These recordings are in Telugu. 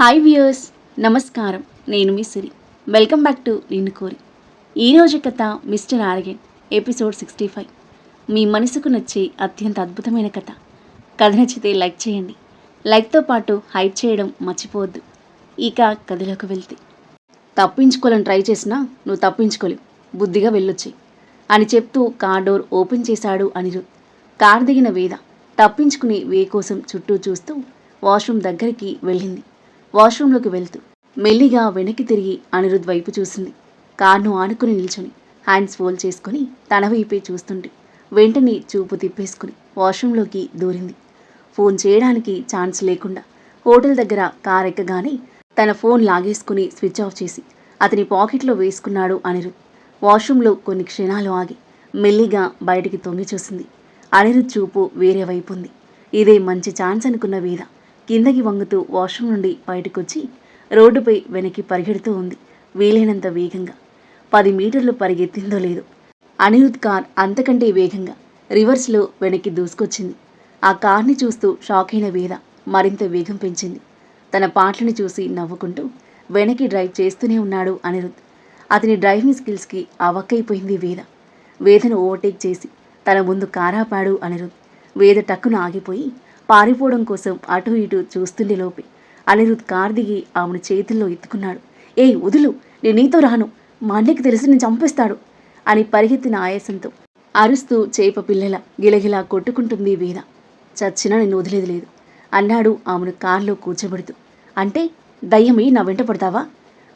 హాయ్ వ్యూయర్స్, నమస్కారం. నేను మీ సిరి. వెల్కమ్ బ్యాక్ టు నిన్ను కోరి. ఈరోజు కథ మిస్టర్ ఆర్గెన్, ఎపిసోడ్ 65. మీ మనసుకు నచ్చే అత్యంత అద్భుతమైన కథ. కథ నచ్చితే లైక్ చేయండి. లైక్తో పాటు హైప్ చేయడం మర్చిపోవద్దు. ఇక కథలోకి వెళ్తే, తప్పించుకోవాలని ట్రై చేసినా నువ్వు తప్పించుకోలేవు, బుద్ధిగా వెళ్ళొచ్చి అని చెప్తూ కార్ డోర్ ఓపెన్ చేశాడు అనిరుద్. కార్ దిగిన వేద తప్పించుకుని వే కోసం చుట్టూ చూస్తూ వాష్రూమ్ దగ్గరికి వెళ్ళింది. వాష్రూంలోకి వెళ్తూ మెల్లిగా వెనక్కి తిరిగి అనిరుద్ వైపు చూసింది. కార్ను ఆనుకుని నిల్చొని హ్యాండ్స్ ఫోల్డ్ చేసుకుని తన వైపే చూస్తుంటే వెంటనే చూపు తిప్పేసుకుని వాష్రూంలోకి దూరింది. ఫోన్ చేయడానికి ఛాన్స్ లేకుండా హోటల్ దగ్గర కార్ ఎక్కగానే తన ఫోన్ లాగేసుకుని స్విచ్ ఆఫ్ చేసి అతని పాకెట్లో వేసుకున్నాడు అనిరుద్. వాష్రూంలో కొన్ని క్షణాలు ఆగి మెల్లిగా బయటికి తొంగి చూసింది. అనిరుద్ చూపు వేరే వైపు ఉంది. ఇదే మంచి ఛాన్స్ అనుకున్న వేద కిందకి వంగుతూ వాష్రూమ్ నుండి బయటకొచ్చి రోడ్డుపై వెనక్కి పరిగెడుతూ ఉంది. వీలైనంత వేగంగా 10 మీటర్లు పరిగెత్తిందో లేదో అనిరుద్ కార్ అంతకంటే వేగంగా రివర్స్లో వెనక్కి దూసుకొచ్చింది. ఆ కార్ని చూస్తూ షాక్ అయిన వేద మరింత వేగం పెంచింది. తన పాటలను చూసి నవ్వుకుంటూ వెనక్కి డ్రైవ్ చేస్తూనే ఉన్నాడు అనిరుద్. అతని డ్రైవింగ్ స్కిల్స్కి అవక్కైపోయింది వేద. వేదను ఓవర్టేక్ చేసి తన ముందు కారాపాడు అనిరుద్. వేద టక్కున ఆగిపోయి పారిపోవడం కోసం అటు ఇటు చూస్తుండే లోపే అనిరుద్ కార్ దిగి ఆమెను చేతుల్లో ఎత్తుకున్నాడు. ఏయ్ వదులు, నేను నీతో రాను, మా అన్నకి తెలిసి నేను చంపేస్తాడు అని పరిగెత్తిన ఆయాసంతో అరుస్తూ చేప పిల్లల గిలగిలా కొట్టుకుంటుంది వేద. చచ్చినా నేను వదిలేది లేదు అన్నాడు ఆమెను కారులో కూర్చోబెడుతూ. అంటే దయ్యమై నా వెంట పడతావా?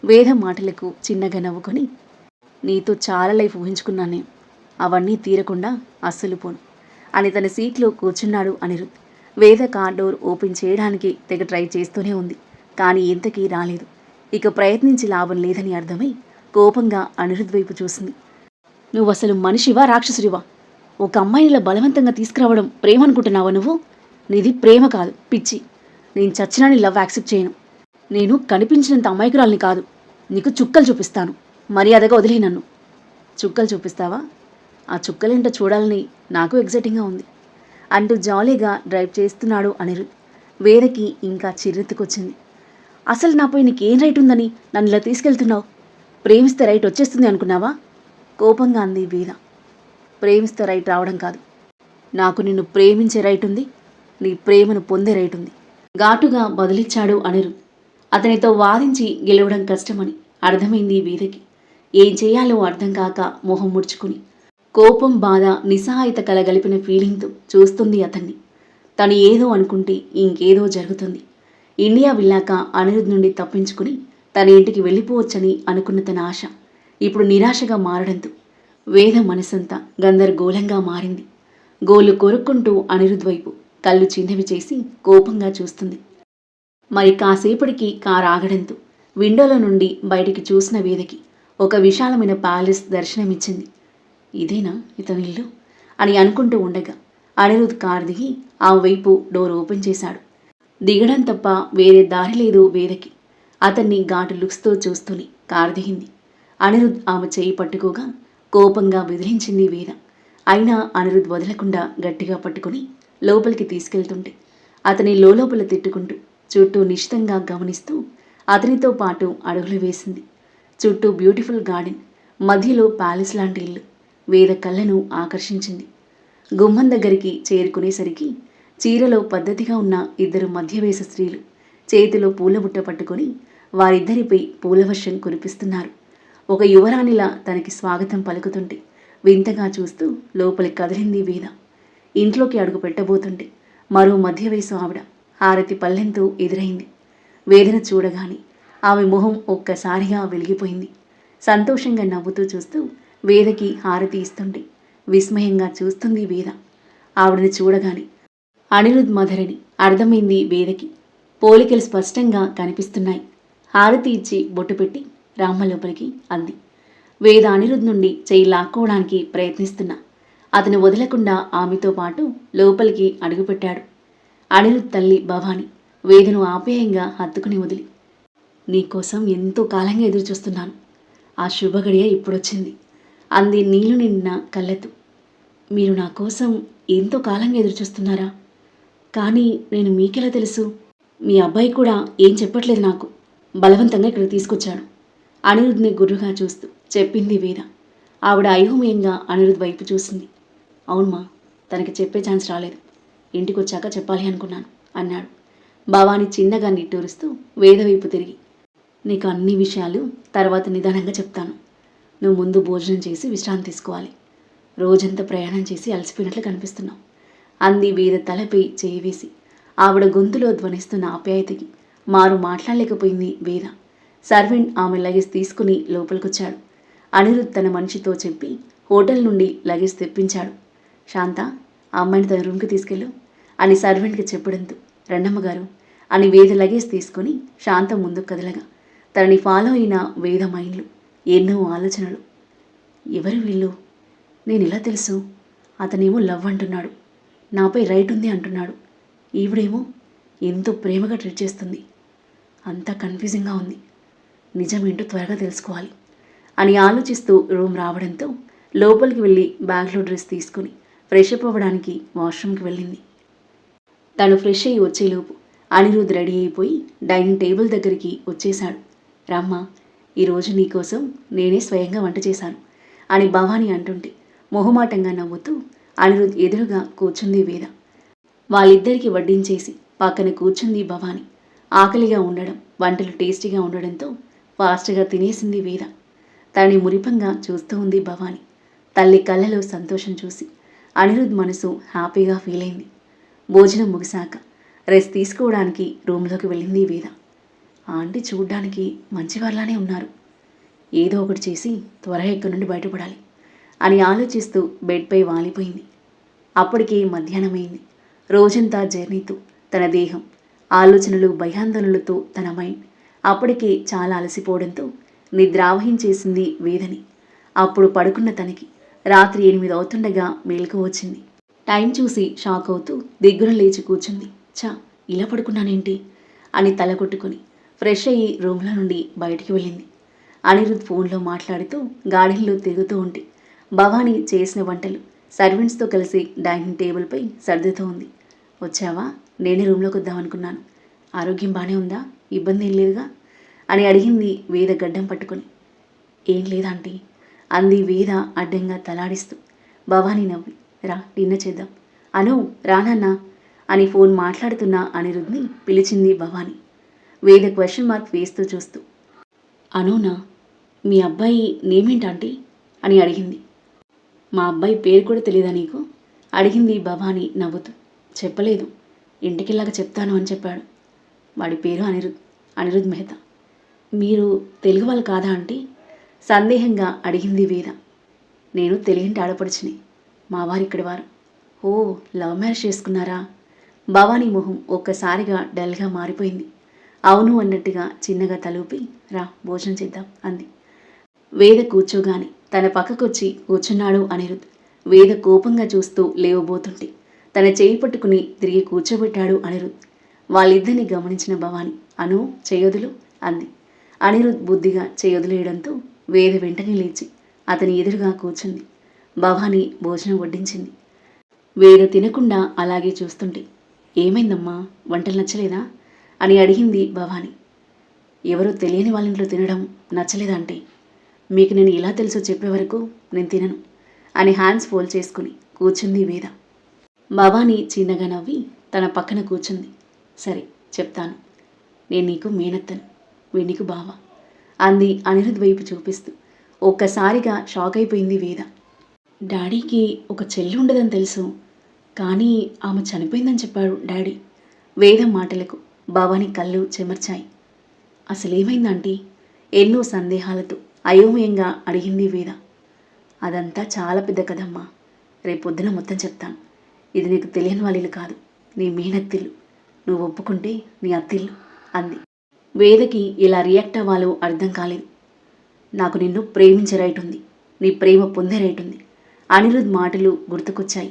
వేద మాటలకు చిన్నగా నవ్వుకొని, నీతో చాలా లైఫ్ ఊహించుకున్నాను నేను, అవన్నీ తీరకుండా అస్సలు పోను అని తన సీట్లో కూర్చున్నాడు అనిరుద్. వేద కార్ డోర్ ఓపెన్ చేయడానికి తెగ ట్రై చేస్తూనే ఉంది. కానీ ఎంతకీ రాలేదు. ఇక ప్రయత్నించి లాభం లేదని అర్థమై కోపంగా అనిరుద్ వైపు చూసింది. నువ్వు అసలు మనిషివా రాక్షసుడివా? ఒక అమ్మాయినిలా బలవంతంగా తీసుకురావడం ప్రేమ అనుకుంటున్నావా నువ్వు? నీది ప్రేమ కాదు, పిచ్చి. నేను చచ్చినా నీ లవ్ యాక్సెప్ట్ చేయను. నేను కనిపించినంత అమాయకురాల్ని కాదు. నీకు చుక్కలు చూపిస్తాను. మర్యాదగా వదిలే నన్ను. చుక్కలు చూపిస్తావా? ఆ చుక్కలేంటో చూడాలని నాకు ఎగ్జైటింగ్గా ఉంది అంటూ జాలీగా డ్రైవ్ చేస్తున్నాడు అనిరుద్. వేదకి ఇంకా చిర్రెత్తుకొచ్చింది. అసలు నాపై నీకేం రైట్ ఉందని నన్ను ఇలా తీసుకెళ్తున్నావు? ప్రేమిస్తే రైట్ వచ్చేస్తుంది అనుకున్నావా? కోపంగా అంది వేద. ప్రేమిస్తే రైట్ రావడం కాదు, నాకు నిన్ను ప్రేమించే రైట్ ఉంది, నీ ప్రేమను పొందే రైట్ ఉంది ఘాటుగా బదులిచ్చాడు అనిరుద్. అతనితో వాదించి గెలవడం కష్టమని అర్థమైంది వేదకి. ఏం చేయాలో అర్థం కాక మొహం ముడుచుకుని కోపం, బాధ, నిస్సహాయత కలగలిపిన ఫీలింగ్తో చూస్తుంది అతన్ని. తను ఏదో అనుకుంటే ఇంకేదో జరుగుతుంది. ఇండియా వెళ్ళాక అనిరుద్ నుండి తప్పించుకుని తన ఇంటికి వెళ్ళిపోవచ్చని అనుకున్న తన ఆశ ఇప్పుడు నిరాశగా మారడంతో వేద మనసంతా గందరగోళంగా మారింది. గోళ్ళు కొరుక్కుంటూ అనిరుద్ వైపు కళ్ళు చిన్నవి చేసి కోపంగా చూస్తుంది. మరి కాసేపటికి కారు ఆగడంతో విండోలో నుండి బయటికి చూసిన వేదకి ఒక విశాలమైన ప్యాలెస్ దర్శనమిచ్చింది. ఇదేనా ఇతని ఇల్లు అని అనుకుంటూ ఉండగా అనిరుద్ కార్ దిగి ఆ వైపు డోర్ ఓపెన్ చేశాడు. దిగడం తప్ప వేరే దారి లేదు వేదకి. అతన్ని ఘాటు లుక్స్తో చూస్తూనే కార్ దిగింది. అనిరుద్ ఆమె చేయి పట్టుకోగా కోపంగా బెదిరించింది వేద. అయినా అనిరుద్ వదలకుండా గట్టిగా పట్టుకుని లోపలికి తీసుకెళ్తుంటే అతని లోపల తిట్టుకుంటూ చుట్టూ నిశితంగా గమనిస్తూ అతనితో పాటు అడుగులు వేసింది. చుట్టూ బ్యూటిఫుల్ గార్డెన్, మధ్యలో ప్యాలెస్ లాంటి ఇల్లు వేద కళ్ళను ఆకర్షించింది. గుమ్మం దగ్గరికి చేరుకునేసరికి చీరలో పద్ధతిగా ఉన్న 2 మధ్యవయసు స్త్రీలు చేతిలో పూలబుట్ట పట్టుకొని వారిద్దరిపై పూలవర్షం కురిపిస్తున్నారు. ఒక యువరాణిలా తనకి స్వాగతం పలుకుతుంటే వింతగా చూస్తూ లోపలికి కదిలింది వేద. ఇంట్లోకి అడుగు పెట్టబోతుంటే మరో మధ్యవయసు ఆవిడ హారతి పళ్ళెంతో ఎదురైంది. వేదన చూడగానే ఆమె మొహం ఒక్కసారిగా వెలిగిపోయింది. సంతోషంగా నవ్వుతూ చూస్తూ వేదకి హారతి ఇస్తుంటే విస్మయంగా చూస్తుంది వేద. ఆవిడని చూడగానే అనిరుద్ మధురని అర్థమైంది వేదకి. పోలికలు స్పష్టంగా కనిపిస్తున్నాయి. హారతి ఇచ్చి బొట్టు పెట్టి రామ్మ లోపలికి అంది. వేద అనిరుద్ నుండి చెయ్యి లాక్కోవడానికి ప్రయత్నిస్తున్నా అతను వదలకుండా ఆమెతో పాటు లోపలికి అడుగుపెట్టాడు. అనిరుద్ తల్లి భవాని వేదను ఆప్యాయంగా హత్తుకుని వదిలి, నీకోసం ఎంతో కాలంగా ఎదురుచూస్తున్నాను, ఆ శుభగడియ ఇప్పుడొచ్చింది అంది నీళ్లు నిండిన కళ్ళతో. మీరు నా కోసం ఎంతో కాలంగా ఎదురుచూస్తున్నారా? కానీ నేను మీకెలా తెలుసు? మీ అబ్బాయి కూడా ఏం చెప్పట్లేదు నాకు. బలవంతంగా ఇక్కడికి తీసుకొచ్చాడు. అనిరుద్ని గుర్రుగా చూస్తూ చెప్పింది వేద. ఆవిడ అయోమయంగా అనిరుద్ వైపు చూసింది. అవునమ్మా, తనకి చెప్పే ఛాన్స్ రాలేదు. ఇంటికొచ్చాక చెప్పాలి అనుకున్నాను అన్నాడు. భవాని చిన్నగా నిట్టూరుస్తూ వేద వైపు తిరిగి, నీకు అన్ని విషయాలు తర్వాత నిదానంగా చెప్తాను. నువ్వు ముందు భోజనం చేసి విశ్రాంతి తీసుకోవాలి. రోజంతా ప్రయాణం చేసి అలసిపోయినట్లు కనిపిస్తున్నావు అంది వేద తలపై చేయి వేసి. ఆవిడ గొంతులో ధ్వనిస్తున్న ఆప్యాయతకి మారు మాట్లాడలేకపోయింది వేద. సర్వెంట్ ఆమె లగేజ్ తీసుకుని లోపలికొచ్చాడు. అనిరుద్ తన మనిషితో చెప్పి హోటల్ నుండి లగేజ్ తెప్పించాడు. శాంత, ఆ అమ్మాయిని తన రూమ్కి తీసుకెళ్ళు అని సర్వెంట్కి చెప్పడంతో, రండమ్మగారు అని వేద లగేజ్ తీసుకుని శాంత ముందుకు కదలగా తనని ఫాలో అయిన వేద మైండ్లు ఎన్నో ఆలోచనలు. ఎవరు వీళ్ళు? నేను ఎలా తెలుసు? అతనేమో లవ్ అంటున్నాడు, నాపై రైట్ ఉంది అంటున్నాడు. ఈవిడేమో ఎంతో ప్రేమగా ట్రీట్ చేస్తుంది. అంతా కన్ఫ్యూజింగ్గా ఉంది. నిజమేంటో త్వరగా తెలుసుకోవాలి అని ఆలోచిస్తూ రూమ్ రావడంతో లోపలికి వెళ్ళి బ్యాగ్లో డ్రెస్ తీసుకుని ఫ్రెష్ అప్ అవ్వడానికి వాష్రూమ్కి వెళ్ళింది. తను ఫ్రెష్ అయ్యి వచ్చేలోపు అనిరుద్ రెడీ అయిపోయి డైనింగ్ టేబుల్ దగ్గరికి వచ్చేశాడు. రమ్మ, ఈరోజు నీకోసం నేనే స్వయంగా వంట చేశాను అని భవాని అంటుంటే మొహమాటంగా నవ్వుతూ అనిరుద్ ఎదురుగా కూర్చుంది వేద. వాళ్ళిద్దరికీ వడ్డించేసి పక్కన కూర్చుంది భవాని. ఆకలిగా ఉండడం, వంటలు టేస్టీగా ఉండడంతో ఫాస్ట్గా తినేసింది వేద. తనని మురిపంగా చూస్తూ ఉంది భవాని. తల్లి కళ్ళలో సంతోషం చూసి అనిరుద్ మనసు హ్యాపీగా ఫీల్ అయింది. భోజనం ముగిశాక రెస్ట్ తీసుకోవడానికి రూమ్లోకి వెళ్ళింది వేద. ఆంటీ చూడ్డానికి మంచివారిలానే ఉన్నారు. ఏదో ఒకటి చేసి త్వరగా ఇక్కడి నుండి బయటపడాలి అని ఆలోచిస్తూ బెడ్పై వాలిపోయింది. అప్పటికే మధ్యాహ్నమైంది. రోజంతా జర్నీతో తన దేహం, ఆలోచనలు, భయాందోళనలతో తన మైండ్ అప్పటికే చాలా అలసిపోవడంతో నిద్రావహించేసింది వేదని. అప్పుడు పడుకున్న తనకి రాత్రి 8 అవుతుండగా మెలకువ వచ్చింది. టైం చూసి షాక్ అవుతూ దిగ్గున లేచి కూర్చుంది. ఇలా పడుకున్నానేంటి అని తల కొట్టుకుని ఫ్రెష్ అయ్యి రూమ్లో నుండి బయటికి వెళ్ళింది. అనిరుద్ ఫోన్లో మాట్లాడుతూ గార్డెన్లో తిరుగుతూ ఉంటే భవాని చేసిన వంటలు సర్వెంట్స్తో కలిసి డైనింగ్ టేబుల్పై సర్దుతూ ఉంది. వచ్చావా? నేనే రూమ్లోకి వద్దామనుకున్నాను. ఆరోగ్యం బాగానే ఉందా? ఇబ్బంది ఏం లేదుగా అని అడిగింది వేద గడ్డం పట్టుకొని. ఏం లేదాంటీ అంది వేద అడ్డంగా తలాడిస్తూ. భవాని నవ్వి, రా డిన్నర్ చేద్దాం. అను, రానన్నా అని ఫోన్ మాట్లాడుతున్న అనిరుద్ని పిలిచింది భవాని. వేద క్వశ్చన్ మార్క్ వేస్తూ చూస్తూ. అనునా? మీ అబ్బాయి నేమేంటాంటీ అని అడిగింది. మా అబ్బాయి పేరు కూడా తెలీదా నీకు అడిగింది భవాని నవ్వుతూ. చెప్పలేదు, ఇంటికెళ్ళాక చెప్తాను అని చెప్పాడు. వాడి పేరు అనిరుద్ మెహతా. మీరు తెలుగు వాళ్ళు కాదా ఆంటీ సందేహంగా అడిగింది వేద. నేను తెలుగింటి ఆడపడుచుని, మా వారు ఇక్కడి వారు. ఓ, లవ్ మ్యారేజ్ చేసుకున్నారా? భవానీ మొహం ఒక్కసారిగా డల్గా మారిపోయింది. అవును అన్నట్టుగా చిన్నగా తలూపి, రా భోజనం చేద్దాం అంది. వేద కూర్చోగానే తన పక్కకొచ్చి కూర్చున్నాడు అనిరుద్. వేద కోపంగా చూస్తూ లేవబోతుంటే తన చేయి పట్టుకుని తిరిగి కూర్చోబెట్టాడు అనిరుద్. వాళ్ళిద్దరిని గమనించిన భవాని, అను చేయొదులు అంది. అనిరుద్ బుద్ధిగా చేయొదిలేయడంతో వేద వెంటనే లేచి అతని ఎదురుగా కూర్చుంది. భవాని భోజనం వడ్డించింది. వేద తినకుండా అలాగే చూస్తుంటే, ఏమైందమ్మా, వంటలు నచ్చలేదా అని అడిగింది భవాని. ఎవరో తెలియని వాళ్ళ ఇంట్లో తినడం నచ్చలేదంటే, మీకు నేను ఎలా తెలుసో చెప్పే వరకు నేను తినను అని హ్యాండ్స్ ఫోల్డ్ చేసుకుని కూర్చుంది వేద. భవాని చిన్నగా నవ్వి తన పక్కన కూర్చుంది. సరే చెప్తాను, నేను నీకు మేనత్తను, వీడు నీకు బావ అంది అనిరుద్ వైపు చూపిస్తూ. ఒక్కసారిగా షాక్ అయిపోయింది వేద. డాడీకి ఒక చెల్లి ఉండదని తెలుసు, కానీ ఆమె చనిపోయిందని చెప్పాడు డాడీ. వేద మాటలకు భవాని కళ్ళు చెమర్చాయి. అసలేమైందంటీ ఎన్నో సందేహాలతో అయోమయంగా అడిగింది వేద. అదంతా చాలా పెద్ద కథమ్మా, రేపొద్దున మొత్తం చెప్తాను. ఇది నీకు తెలియని వాళ్ళిల్లు కాదు, నీ మేనత్తిల్లు. నువ్వు ఒప్పుకుంటే నీ అత్తిల్లు అంది. వేదకి ఇలా రియాక్ట్ అవ్వాలో అర్థం కాలేదు. నాకు నిన్ను ప్రేమించే రైట్ ఉంది, నీ ప్రేమ పొందే రైట్ ఉంది. అనిరుద్ మాటలు గుర్తుకొచ్చాయి.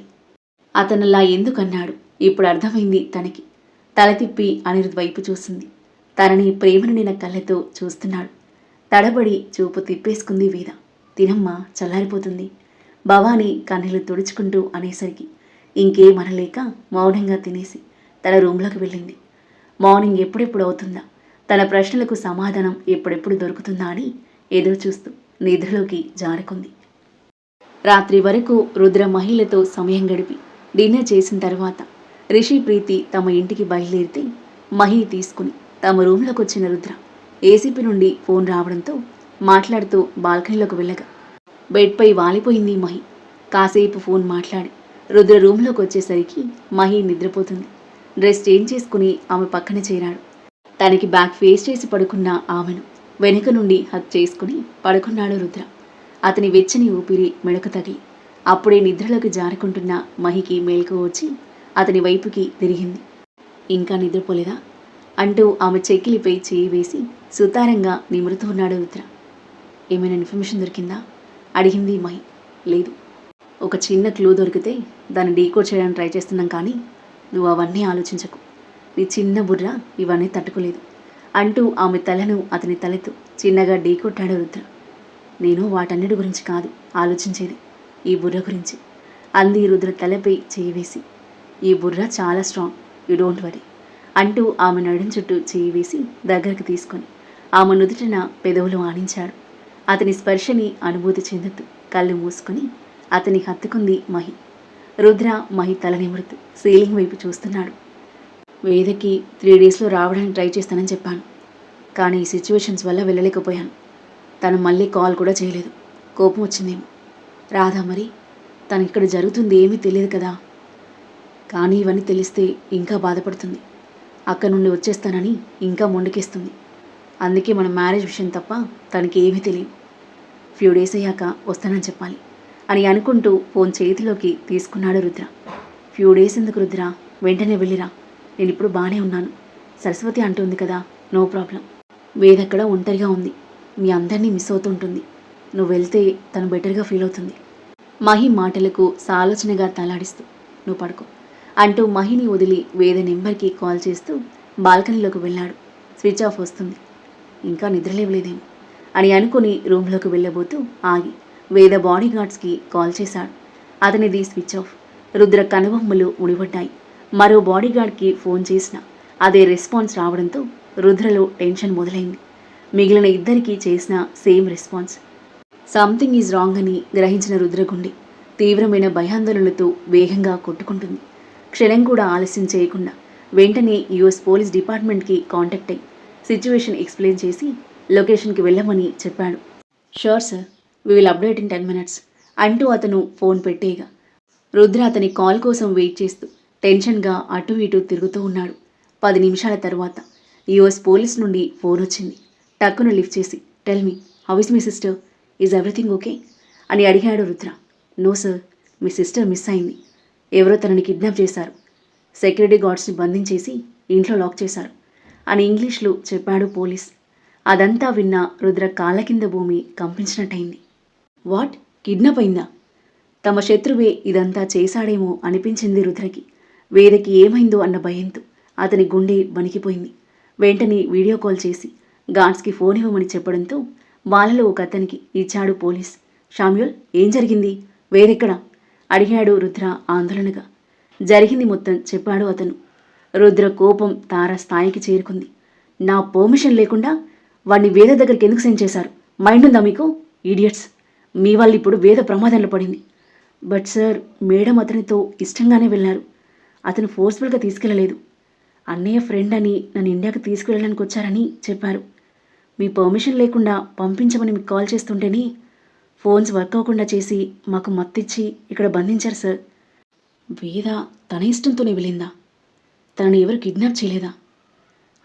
అతనలా ఎందుకన్నాడు ఇప్పుడు అర్థమైంది తనకి. తల తిప్పి అనిరుద్ వైపు చూసింది. తనని ప్రేమ నిండిన కళ్ళతో చూస్తున్నాడు. తడబడి చూపు తిప్పేసుకుంది వేద. తినమ్మా, చల్లారిపోతుంది భవాని కన్నీళ్లు తుడుచుకుంటూ అనేసరికి ఇంకేమనలేక మౌనంగా తినేసి తన రూమ్లోకి వెళ్ళింది. మార్నింగ్ ఎప్పుడెప్పుడు అవుతుందా, తన ప్రశ్నలకు సమాధానం ఎప్పుడెప్పుడు దొరుకుతుందా అని ఎదురు చూస్తూ నిద్రలోకి జారుకుంది. రాత్రి వరకు రుద్ర మహిళతో సమయం గడిపి డిన్నర్ చేసిన తర్వాత రిషి ప్రీతి తమ ఇంటికి బయలుదేరితే మహి తీసుకుని తమ రూమ్లోకి వచ్చిన రుద్ర ఏసీపీ నుండి ఫోన్ రావడంతో మాట్లాడుతూ బాల్కనీలోకి వెళ్ళగా బెడ్పై వాలిపోయింది మహి. కాసేపు ఫోన్ మాట్లాడి రుద్ర రూమ్లోకి వచ్చేసరికి మహి నిద్రపోతుంది. డ్రెస్ చేంజ్ చేసుకుని ఆమె పక్కన చేరాడు. తనకి బ్యాక్ ఫేస్ చేసి పడుకున్న ఆమెను వెనుక నుండి హక్ చేసుకుని పడుకున్నాడు రుద్ర. అతని వెచ్చని ఊపిరి మెడకు తగిలి అప్పుడే నిద్రలోకి జారుకుంటున్న మహికి మేల్కు వచ్చి అతని వైపుకి తిరిగింది. ఇంకా నిద్రపోలేదా అంటూ ఆమె చెక్కిలిపై చేయి వేసి సుతారంగా నిమురుతూ ఉన్నాడు రుద్ర. ఏమైనా ఇన్ఫర్మేషన్ దొరికిందా అడిగింది మహి. లేదు, ఒక చిన్న క్లూ దొరికితే దాన్ని డీకోడ్ చేయడానికి ట్రై చేస్తున్నాం, కానీ నువ్వు అవన్నీ ఆలోచించకు, నీ చిన్న బుర్ర ఇవన్నీ తట్టుకోలేదు అంటూ ఆమె తలను అతని తలతో చిన్నగా డీకొట్టాడు రుద్ర. నేను వాటన్నిటి గురించి కాదు ఆలోచించేది, ఈ బుర్ర గురించి అంది రుద్ర తలపై చేయి వేసి. ఈ బుర్ర చాలా స్ట్రాంగ్, యూ డోంట్ వరీ అంటూ ఆమె నడుం చుట్టూ చేయి వేసి దగ్గరకు తీసుకొని ఆమె నుదుటిన పెదవులు ఆనించాడు. అతని స్పర్శని అనుభూతి చెందుతూ కళ్ళు మూసుకొని అతని హత్తుకుంది మహి. రుద్ర మహి తల నిమురుతూ సీలింగ్ వైపు చూస్తున్నాడు. వేదకి 3 డేస్లో రావడానికి ట్రై చేస్తానని చెప్పాను, కానీ ఈ సిచ్యువేషన్స్ వల్ల వెళ్ళలేకపోయాను. తను మళ్ళీ కాల్ కూడా చేయలేదు. కోపం వచ్చిందేమో. రాధా మరి తనకి ఇక్కడ జరుగుతుంది ఏమీ తెలియదు కదా, కానీ ఇవన్నీ తెలిస్తే ఇంకా బాధపడుతుంది. అక్కడ నుండి వచ్చేస్తానని ఇంకా మొండికేస్తుంది. అందుకే మన మ్యారేజ్ విషయం తప్ప తనకి ఏమీ తెలియదు. ఫ్యూ డేస్ అయ్యాక వస్తానని చెప్పాలి అని అనుకుంటూ ఫోన్ చేతిలోకి తీసుకున్నాడు రుద్ర. ఫ్యూ డేస్ ఎందుకు రుద్ర, వెంటనే వెళ్ళిరా, నేను ఇప్పుడు బాగానే ఉన్నాను. సరస్వతి అంటుంది కదా, నో ప్రాబ్లం. వేదక్కడ ఒంటరిగా ఉంది, మీ అందరినీ మిస్ అవుతుంటుంది. నువ్వు వెళ్తే తను బెటర్గా ఫీల్ అవుతుంది. మహి మాటలకు సాలోచనగా తలాడిస్తూ నువ్వు పడుకో అంటూ మహిని వదిలి వేద నెంబర్కి కాల్ చేస్తూ బాల్కనీలోకి వెళ్ళాడు. స్విచ్ ఆఫ్ వస్తుంది, ఇంకా నిద్రలేవలేదేమో అని అనుకుని రూమ్లోకి వెళ్ళబోతూ ఆగి వేద బాడీ గార్డ్స్కి కాల్ చేశాడు. అతనిది స్విచ్ ఆఫ్. రుద్ర కనుబొమ్మలు ముడిపడ్డాయి. మరో బాడీగార్డ్కి ఫోన్ చేసినా అదే రెస్పాన్స్ రావడంతో రుద్రలో టెన్షన్ మొదలైంది. మిగిలిన ఇద్దరికీ చేసిన same response. Something is wrong అని గ్రహించిన రుద్రగుండె తీవ్రమైన భయాందోళనలతో వేగంగా కొట్టుకుంటుంది. క్షణం కూడా ఆలస్యం చేయకుండా వెంటనే యుఎస్ పోలీస్ డిపార్ట్మెంట్కి కాంటాక్ట్ అయ్యి సిచ్యువేషన్ ఎక్స్ప్లెయిన్ చేసి లొకేషన్కి వెళ్ళమని చెప్పాడు. Sure sir, we will update in 10 minutes అంటూ అతను ఫోన్ పెట్టేగా రుద్ర అతని కాల్ కోసం వెయిట్ చేస్తూ టెన్షన్గా అటు ఇటు తిరుగుతూ ఉన్నాడు. 10 నిమిషాల తర్వాత యుఎస్ పోలీస్ నుండి ఫోన్ వచ్చింది. టక్కున లిఫ్ట్ చేసి tell me, how is my sister, is everything okay అని అడిగాడు రుద్ర. నో సార్, మీ సిస్టర్ మిస్ అయింది. ఎవరో తనని కిడ్నాప్ చేశారు. సెక్యూరిటీ గార్డ్స్ని బంధించేసి ఇంట్లో లాక్ చేశారు అని ఇంగ్లీష్లో చెప్పాడు పోలీస్. అదంతా విన్న రుద్ర కాళ్ళ కింద భూమి కంపించినట్టయింది. వాట్, కిడ్నాప్ అయిందా? తమ శత్రువే ఇదంతా చేశాడేమో అనిపించింది రుద్రకి. వేదకి ఏమైందో అన్న భయంతో అతని గుండె వణికిపోయింది. వెంటనే వీడియో కాల్ చేసి గార్డ్స్కి ఫోన్ ఇవ్వమని చెప్పడంతో వాళ్ళలో ఒక అతనికి ఇచ్చాడు పోలీస్. షామ్యూల్, ఏం జరిగింది, వేదెక్కడా అడిగాడు రుద్ర ఆందోళనగా. జరిగింది మొత్తం చెప్పాడు అతను. రుద్ర కోపం తార స్థాయికి చేరుకుంది. నా పర్మిషన్ లేకుండా వాడిని వేద దగ్గరికి ఎందుకు సెండ్ చేశారు? మైండ్ ఉందా మీకు? ఈడియట్స్, మీ వాళ్ళు ఇప్పుడు వేద ప్రమాదంలో పడింది. బట్ సార్, మేడం అతనితో ఇష్టంగానే వెళ్ళారు. అతను ఫోర్స్ఫుల్గా తీసుకెళ్ళలేదు. అన్నయ్య ఫ్రెండ్ అని నన్ను ఇండియాకి తీసుకువెళ్ళడానికి వచ్చారని చెప్పారు. మీ పర్మిషన్ లేకుండా పంపించమని మీకు కాల్ చేస్తుంటేనే ఫోన్స్ వర్క్ అవ్వకుండా చేసి మాకు మత్తిచ్చి ఇక్కడ బంధించారు సార్. వేద తన ఇష్టంతోనే వెళ్ళిందా? తనని ఎవరు కిడ్నాప్ చేయలేదా?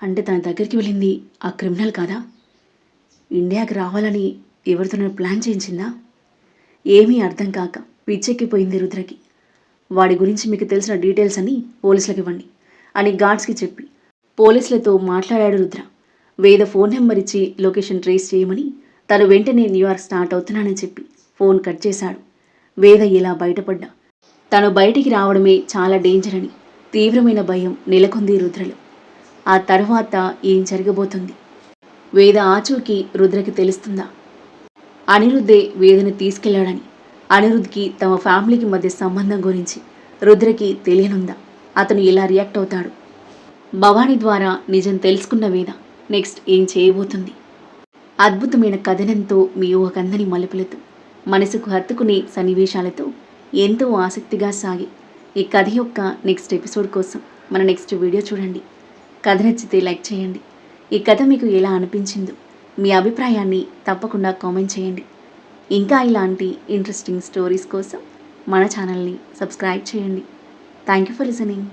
అంటే తన దగ్గరికి వెళ్ళింది ఆ క్రిమినల్ కాదా? ఇండియాకి రావాలని ఎవరితోనైనా ప్లాన్ చేయించిందా? ఏమీ అర్థం కాక పిచ్చెక్కిపోయింది రుద్రకి. వాడి గురించి మీకు తెలిసిన డీటెయిల్స్ అని పోలీసులకు ఇవ్వండి అని గార్డ్స్కి చెప్పి పోలీసులతో మాట్లాడాడు రుద్ర. వేద ఫోన్ నెంబర్ ఇచ్చి లొకేషన్ ట్రేస్ చేయమని తను వెంటనే న్యూయార్క్ స్టార్ట్ అవుతున్నానని చెప్పి ఫోన్ కట్ చేశాడు. వేద ఇలా బయటపడ్డా తను బయటికి రావడమే చాలా డేంజర్ అని తీవ్రమైన భయం నెలకొంది రుద్రలో. ఆ తర్వాత ఏం జరగబోతుంది? వేద ఆచూకీ రుద్రకి తెలుస్తుందా? అనిరుద్ధే వేదను తీసుకెళ్లాడని, అనిరుద్ధ్కి తమ ఫ్యామిలీకి మధ్య సంబంధం గురించి రుద్రకి తెలియనుందా? అతను ఎలా రియాక్ట్ అవుతాడు? భవానీ ద్వారా నిజం తెలుసుకున్న వేద నెక్స్ట్ ఏం చేయబోతుంది? అద్భుతమైన కథనంతో మీ ఊహకందని మలుపులతో మనసుకు హత్తుకునే సన్నివేశాలతో ఎంతో ఆసక్తిగా సాగి ఈ కథ యొక్క నెక్స్ట్ ఎపిసోడ్ కోసం మన నెక్స్ట్ వీడియో చూడండి. కథ నచ్చితే లైక్ చేయండి. ఈ కథ మీకు ఎలా అనిపించిందో మీ అభిప్రాయాన్ని తప్పకుండా కామెంట్ చేయండి. ఇంకా ఇలాంటి ఇంట్రెస్టింగ్ స్టోరీస్ కోసం మన ఛానల్ని సబ్స్క్రైబ్ చేయండి. Thank you for listening.